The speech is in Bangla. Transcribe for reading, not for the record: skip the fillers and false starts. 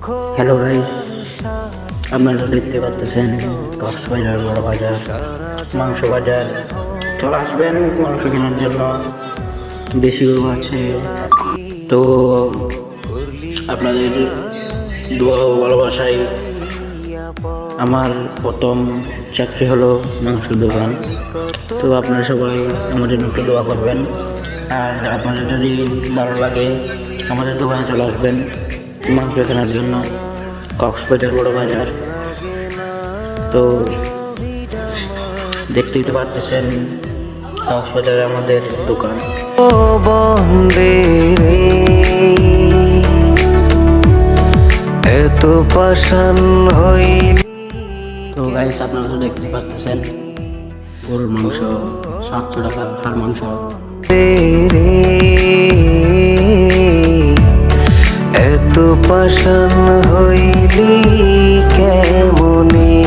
হ্যালো গাইস, আপনারা দেখতে পাচ্ছেন কক্সবাজার বড় বাজার মাংস বাজার। চলে আসবেন মাংস কেনার জন্য, দেশি গরু আছে। তো আপনাদের দোয়া ও ভালোবাসায় আমার প্রথম চাকরি হলো মাংসের দোকান। তো আপনারা সবাই আমার জন্য একটু দোয়া করবেন, আর আপনাদের যদি ভালো লাগে আমাদের দোকানে চলে আসবেন মাংস কেনার জন্য, কক্সবাজার বড় বাজার। তো দেখতেই তো পাচ্ছেন কক্সবাজারে আমাদের দোকান। এত পাষাণ হইল। তো গাইস, আপনারা তো দেখতে পাচ্ছেন গরুর মাংস 700 টাকার হাড় মাংস। এত পাষাণ হইলি কেমনে?